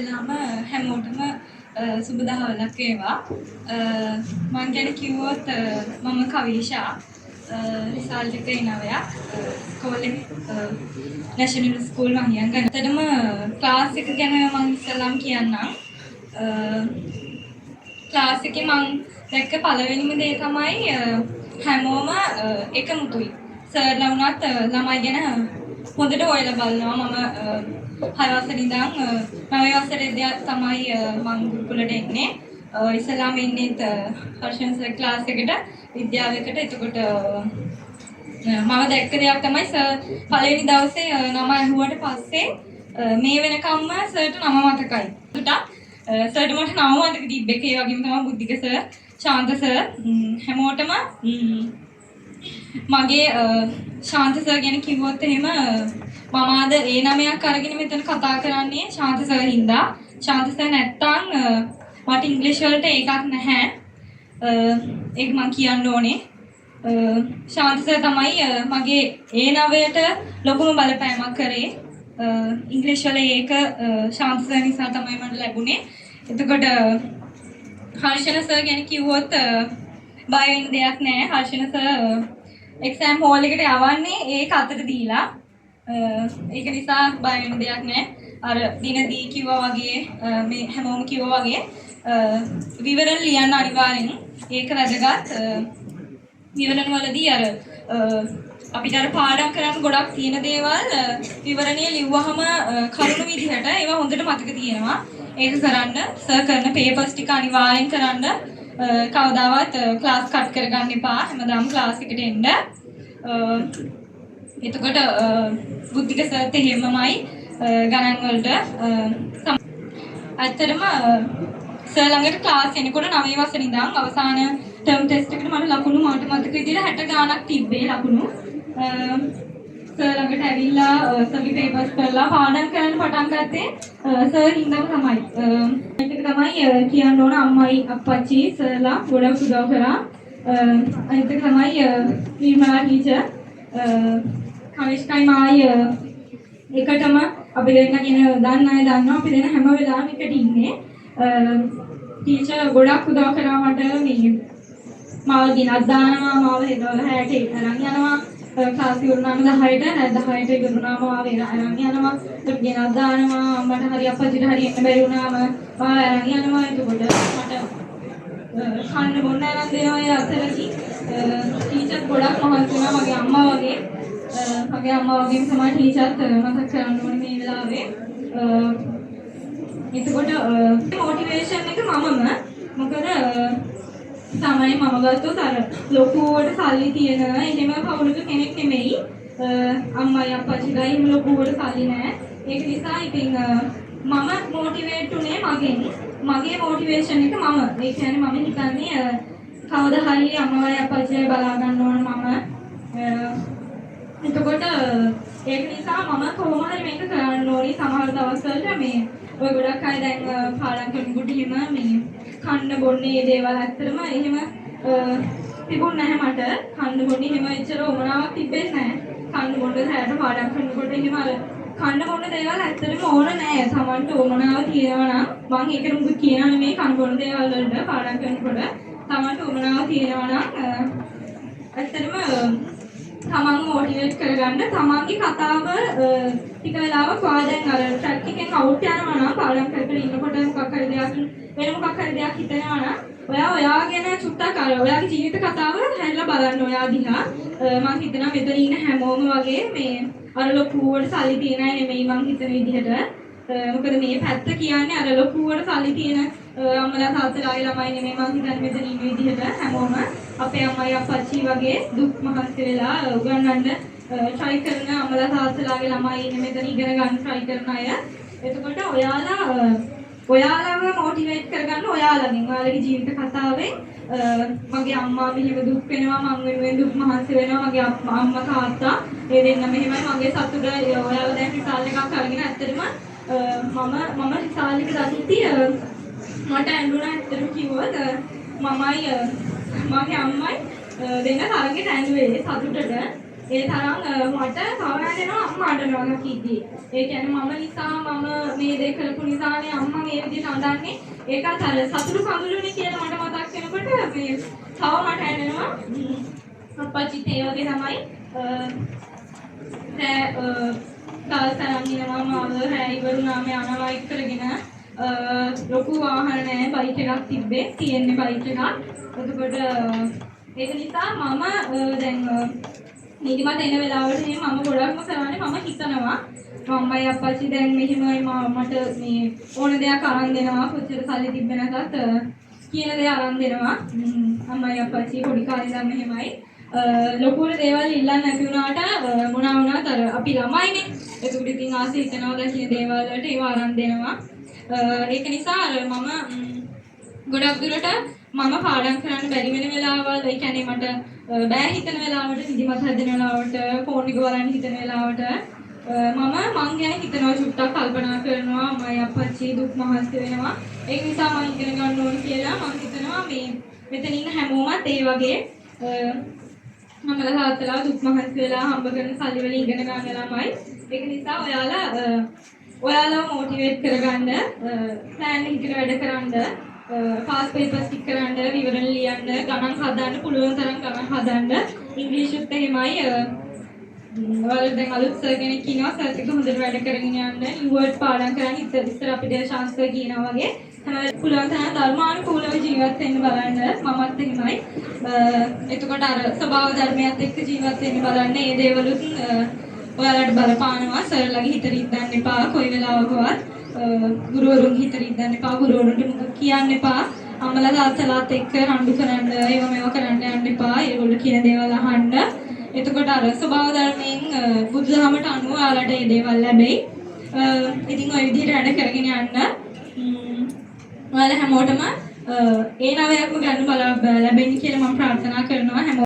नाम හැමෝටම සුබ දහවලක් වේවා. මම ගැන කිව්වොත් මම කවිෂා රිසල්ට් එකේ 9ක් ඉස්කෝලේ නැෂනල් ස්කූල් මහියන් ගන්න. ඇත්තටම ක්ලාස් එක ගැන මම ඉස්සෙල්ලාම කියන්නම්. ක්ලාස් එකේ මම දැක්ක පළවෙනිම දේ තමයි හැමෝම එකමුතුයි. සර්ලා වුණත් ළමයි ගැන හොඳට හොයලා බලනවා. මම 6 වසරේ ඉඳන් 9 වසරේදී තමයි මම ගුරුකුලට එන්නේ. ඉස්සලාම ඉන්නේ හර්ෂන් සර් ක්ලාස් එකට විද්‍යාලයකට. එතකොට මම දැක්ක දෙයක් තමයි සර් පළවෙනි දවසේ නම ඇහුවට පස්සේ මේ වෙනකම්ම සර්ට නම මතකයි. ඒකට සර්ට මට නම මතක තිබ්බේ. ඒ වගේම තමයි බුද්ධික සර්, ශාන්ත සර් හැමෝටම මගේ ශාන්ත සර් ගැන කිව්වොත් එහෙම මම අද ඒ නමයක් අරගෙන මෙතන කතා කරන්නේ ශාන්ත සර් හින්දා. ශාන්ත සර් නැත්තම් මට ඉංග්‍රීසි වලට ඒකක් නැහැ. ඒක මම කියන්න ඕනේ. ශාන්ත සර් තමයි මගේ ඒ නවයට ලොකුම බලපෑමක් කරේ. ඉංග්‍රීසි වල ඒක ශාන්ත සර් නිසා තමයි මට ලැබුණේ. එතකොට හර්ෂණ සර් ගැන කිව්වොත් බය වෙන්න දෙයක් නැහැ. හර්ෂණ සර් එක්සෑම් හෝල් එකට යවන්නේ ඒක අතට දීලා. ඒක නිසා බය වෙන්න දෙයක් නැහැ. අර දිනදී කිව්වා වගේ මේ හැමෝම කිව්වා වගේ විවරණ ලියන්න අනිවාර්යෙන්. ඒක වැදගත්. විවරණ වලදී අර අපිට අර පාඩම් කරන්න ගොඩක් තියෙන දේවල් විවරණයේ ලිව්වහම කරුණු විදිහට ඒවා හොඳට මතක තියෙනවා. ඒක කරන්න සර් කරන පේපර්ස් ටික අනිවාර්යෙන් කරන්න. කවදාවත් ක්ලාස් කට් කරගන්න එපා. හැමදාම ක්ලාස් එකට එන්න. එතකොට බුද්ධික සර්ත් එහෙමමයි ගණන් වලට ඇත්තටම සර් ළඟට ක්ලාස් එනකොට 9 වසරේ ඉඳන් අවසාන ටර්ම් ටෙස්ට් එකට මට ලකුණු මට මතක විදිහට 60 ගාණක් තිබ්බේ ලකුණු. සර් ළඟට ඇවිල්ලා සර්ගේ පේපර්ස් කරලා පාඩම් කරන්න පටන් ගත්තේ සර් හින්දාම තමයි. ඒක තමයි කියන්න ඕන අම්මයි අප්පච්චි සර්ලා ගොඩක් උදව් කරා. අනිත් එක තමයි නිර්මලා ටීචර් කනිෂ්කයි මායි එකටම අපි දෙන්න කියන දන්න අය දන්නවා අපි දෙන්න හැම වෙලාවෙම එකට ඉන්නේ. ටීචර් ගොඩක් උදව් කරා මට. මේ මාව දිනක් දානවා, මාව හෙදවල 60 අරන් යනවා. ක්ලාස් ඉවරනාම 10ට නැත් 10ට ඉවරනාම ආව අරන් යනවා. ඒක ගෙනත් දානවා. අම්මට හරි අප්පච්චිට හරි එන්න බැරි වුණාම මාව අරන් යනවා. එතකොට මට කන්න බොන්න අරන් දෙනවා. ඒ අතරදී ටීචර් ගොඩක් මහන්සි වුණා. මගේ අම්මා වගේ මගේ අම්මා වගේම තමයි ටීචර්ත් මතක් කරන්න ඕනේ මේ වෙලාවේ. එතකොට මොටිවේෂන් එක මමම මොකද තමයි මම ගත්තොත් අර ලොකුවට සල්ලි තියෙන එහෙම පවුලක කෙනෙක් නෙමෙයි. අම්මයි අප්පච්චිලා එහෙම ලොකුවට සල්ලි නැහැ. ඒක නිසා ඉතින් මම මොටිවේට් උනේ මගෙන්. මගේ මොටිවේෂන් එක මම. ඒ කියන්නේ මම හිතන්නේ කවදා හරි අම්මවයි අප්පච්චිලා බලා ගන්න ඕන මම. එතකොට ඒක නිසා මම කොහොම හරි මේක කරන්න ඕනි. සමහර දවස්වල මේ ඔය ගොඩක් අය දැන් පාඩම් කරනකොට එහෙම මේ කන්න බොන්නේ මේ දේවල් ඇත්තටම එහෙම තිබුණ නැහැ මට. කන්න බොන්නේ එහෙම එච්චර උමනාවක් තිබෙන්නේ නැහැ. කන්න බොන්න හැට පාඩම් කරනකොට එහෙම අර කන්න බොන්න දේවල් ඇත්තටම ඕන නැහැ. Tamanට උමනාව තියෙනවා නම් මම ඒකට මුදු කියනවා මේ කන්න බොන්න දේවල් වලට පාඩම් කරනකොට Tamanට උමනාව තියෙනවා නම් ඇත්තටම තමන් මොටිවේට් කරගන්න. තමන්ගේ කතාව ටික වෙලාවක් වාදෙන් අර ට්‍රැක් එකෙන් අවුට් යනවා නම් පාඩම් කර කර ඉන්නකොට මොකක් හරි දෙයක් වෙන මොකක් හරි දෙයක් හිතෙනවා නම් ඔයා ගැන චුට්ටක් අර ඔයාගේ ජීවිත කතාව හැරිලා බලන්න ඔයා දිහා. මම හිතනවා මෙතන ඉන්න හැමෝම වගේ මේ අර ලොකුවට සල්ලි තියන අය නෙමෙයි මම හිතන විදිහට. මොකද මේ පැත්ත කියන්නේ අර ලොකුවට සල්ලි තියෙන අම්මලා තාත්තලාගේ ළමයි නෙමෙයි මම හිතන්නේ මෙතන ඉන්න විදිහට හැමෝම අපේ අම්මයි අප්පච්චි වගේ දුක් මහන්සි වෙලා උගන්වන්න try කරන අම්මලා තාත්තලාගේ ළමයි ඉන්නේ මෙතන ඉගෙන ගන්න try කරන අය. එතකොට ඔයාලව මොටිවේට් කරගන්න ඔයාලගෙන් ඔයාලගේ ජීවිත කතාවෙන් මගේ අම්මා මෙහෙම දුක් වෙනවා මම වෙනුවෙන් දුක් මහන්සි වෙනවා මගේ අම්මා තාත්තා ඒ දෙන්න මෙහෙමයි මගේ සතුට ඔයාලා දැන් රිසල්ට් එකක් අරගෙන ඇත්තටම මම රිසල්ට් එක දැක්කී මට ඇඬුණා ඇත්තටම කිව්වොත් මමයි මගේ අම්මයි දෙන්න තරගෙට ඇඬුවේ සතුටට. ඒ තරම් මට තවරනවා අම්මා අඬනවා කිව්වේ. ඒ කියන්නේ මම නිසා මම මේ දේ කරපු නිසානේ අම්මා මේ විදිහට අඬන්නේ. ඒකත් අර සතුටු කඳුළුනේ කියලා මට මතක් වෙනකොට මේ තව මට ඇඬෙනවා. අප්පච්චිත් ඒ වගේ තමයි දවසක් යනවා මාව රැ ඉවරුනාම යනවා එක්කගෙන ලොකු වාහන නැහැ බයික් එකක් තිබ්බේ තියෙන්නේ බයික් එකක්. එතකොට ඒක නිසා මම දැන් නිදිමත එන වෙලාවට මම ගොඩක්ම කරන්නේ මම හිතනවා අම්මයි අප්පච්චි දැන් මෙහෙමයි මට මේ ඕන දෙයක් අරන් දෙනවා කොච්චර සල්ලි තිබ්බ නැතත් කියන දේ අරන් දෙනවා. අම්මයි අප්පච්චි පොඩි කාලේ ඉඳන් මෙහෙමයි ලොකුර දේවල් ඉල්ලන්න නැති වුණාට මොනවා වුණත් අර අපි ළමයිනේ. ඒකට ඉතින් ආසෙ හිතනවා දැන් දේවල් වලට ඒව අරන් දෙනවා. ඒක නිසා අර මම ගොඩක් දුරට මම පාඩම් කරන්න බැරි වෙන වෙලාවල් ඒ කියන්නේ මට බෑ හිතන වෙලාවට නිදිමත හැදෙන වෙලාවට ෆෝන් එක බලන්න හිතන වෙලාවට මම ගැන හිතනවා චුට්ටක් කල්පනා කරනවා මම අප්පච්චි දුක් මහන්සි වෙනවා. ඒක නිසා මම ඉගෙන ගන්න ඕන කියලා මම හිතනවා මේ මෙතන ඉන්න හැමෝමත් ඒ වගේ මමලා තාත්තලා දුක් මහන්සි වෙලා හම්බ කරන සල්ලි වලින් ඉගෙන ගන්න ළමයි. ඒක නිසා ඔයාලව මොටිවේට් කරගන්න ප්ලෑන් එකකට වැඩ කරන්න පාස් පේපර්ස් ටික කරන්න විවරණ ලියන්න ගණන් හදන්න පුළුවන් තරම් ගණන් හදන්න ඉංග්‍රීසිත් එහෙමයි ඔයාලා දැන් අලුත් සර් කෙනෙක් ඉන්නවා සර් එක හොඳට වැඩ කරගෙන යන්න ඉවර්ඩ් පාඩම් කරන්න ඉස්සර අපිට ශාන්ස් සර් කියනවා වගේ තමයි පුළුවන් තරම් ධර්මානුකූලව ජීවත් වෙන්න බලන්න මමත් එහෙමයි එතකොට අර ස්වභාව ධර්මයත් එක්ක ජීවත් වෙන්න බලන්න මේ දේවලුත් ඔයාලට බලපානවා සර්ලගේ හිත රිද්දන්න එපා කොයි වෙලාවකවත් ගුරුවරුන් හිත රිද්දන්න එපා ගුරුවරුන්ට මොකක් කියන්න එපා අම්මලා තාත්තලාත් එක්ක රණ්ඩු කරන්න ඒව මේව කරන්න යන්න එපා ඒගොල්ලෝ කියන දේවල් අහන්න එතකොට අර ස්වභාව ධර්මයෙන් බුදුදහමට අනුව ඔයාලට මේ දේවල් ලැබෙයි ඉතින් ඔය විදිහට වැඩ කරගෙන යන්න ඔයාලා හැමෝටම ඒ නවයක්ම ගන්න බල ලැබෙන්න කියලා මම ප්‍රාර්ථනා කරනවා